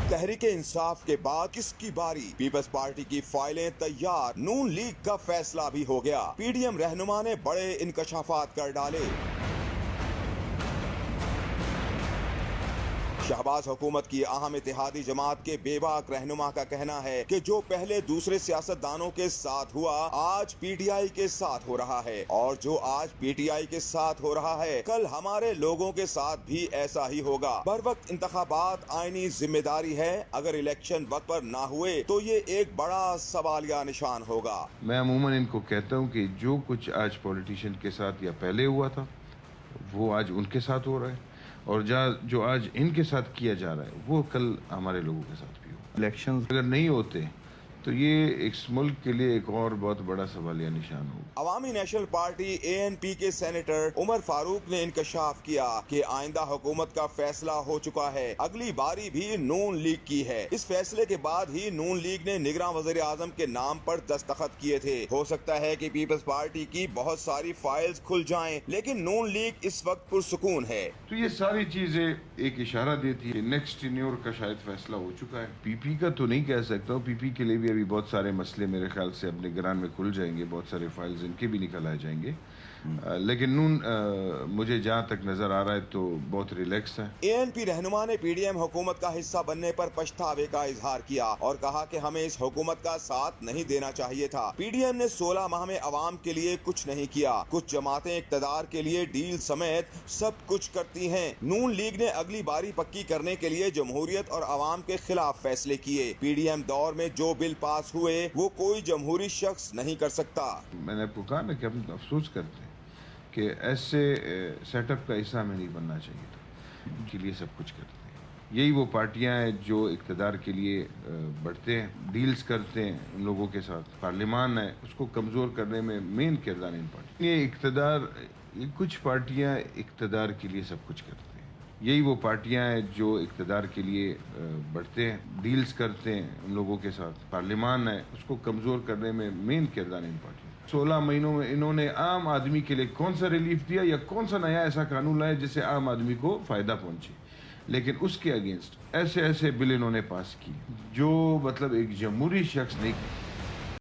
तहरीक इंसाफ के बाद किसकी बारी? पीपल्स पार्टी की फाइलें तैयार, नून लीग का फैसला भी हो गया। पीडीएम रहनुमा ने बड़े इंकशाफात कर डाले। शहबाज हुकूमत की अहम इत्तेहादी जमात के बेबाक रहनुमा का कहना है कि जो पहले दूसरे सियासतदानों के साथ हुआ आज पीटीआई के साथ हो रहा है, और जो आज पीटीआई के साथ हो रहा है कल हमारे लोगों के साथ भी ऐसा ही होगा। बर वक्त इंतखाबात आईनी जिम्मेदारी है, अगर इलेक्शन वक्त पर ना हुए तो ये एक बड़ा सवालिया निशान होगा। मैं अमूमन इनको कहता हूँ कि जो कुछ आज पॉलिटिशियन के साथ या पहले हुआ था वो आज उनके साथ हो रहा है, और जो आज इनके साथ किया जा रहा है वो कल हमारे लोगों के साथ भी हो। इलेक्शंस अगर नहीं होते तो ये इस मुल्क के लिए एक और बहुत बड़ा सवालिया निशान होगा। अवामी नेशनल पार्टी ANP के सेनेटर उमर फारूक ने इंकशाफ किया कि आइंदा हुकूमत का फैसला हो चुका है, अगली बारी भी नून लीग की है। इस फैसले के बाद ही नून लीग ने निगरान वज़ीर आज़म के नाम पर दस्तखत किए थे। हो सकता है कि पीपल्स पार्टी की बहुत सारी फाइल्स खुल जाएं, लेकिन नून लीग इस वक्त पुरसुकून है। तो ये सारी चीजें एक इशारा देती है नेक्स्ट टेन्योर का शायद फैसला हो चुका है। पीपी का तो नहीं कह सकता हूँ, पीपी के लिए भी अभी बहुत सारे मसले मेरे ख्याल से अब निगरान में खुल जाएंगे, बहुत सारे फाइल्स इनके भी निकल आ जाएंगे। लेकिन नून मुझे जहाँ तक नजर आ रहा है तो बहुत रिलैक्स है। ANP रहनुमा ने पीडीएम हुकूमत का हिस्सा बनने पर पछतावे का इजहार किया और कहा कि हमें इस हुकूमत का साथ नहीं देना चाहिए था। पीडीएम ने 16 माह में अवाम के लिए कुछ नहीं किया। कुछ जमातें इक्तदार के लिए डील समेत सब कुछ करती हैं। नून लीग ने अगली बारी पक्की करने के लिए जमहूरियत और अवाम के खिलाफ फैसले किए। पीडीएम दौर में जो बिल पास हुए वो कोई जमहूरी शख्स नहीं कर सकता। मैंने आपको कहा ना कि हम अफसोस करते हैं कि ऐसे सेटअप का हिस्सा हमें नहीं बनना चाहिए था। उनके लिए सब कुछ करते हैं। यही वो पार्टियां हैं जो इक़्तिदार के लिए बढ़ते हैं, डील्स करते हैं उन लोगों के साथ। पार्लियामान है उसको कमज़ोर करने में मेन किरदार इन पार्टी। ये इक़्तिदार, ये कुछ पार्टियां इक़्तिदार के लिए सब कुछ करते हैं। यही वो पार्टियां हैं जो इक़्तिदार के लिए बढ़ते हैं, डील्स करते हैं उन लोगों के साथ। पार्लियामान है उसको कमज़ोर करने में मेन किरदार इन पार्टी। 16 महीनों में इन्होंने आम आदमी के लिए कौन सा रिलीफ दिया या कौन सा नया ऐसा कानून लाया जिससे आम आदमी को फायदा पहुंचे? लेकिन उसके अगेंस्ट ऐसे ऐसे बिल इन्होंने पास किए जो मतलब एक जमहूरी शख्स नहीं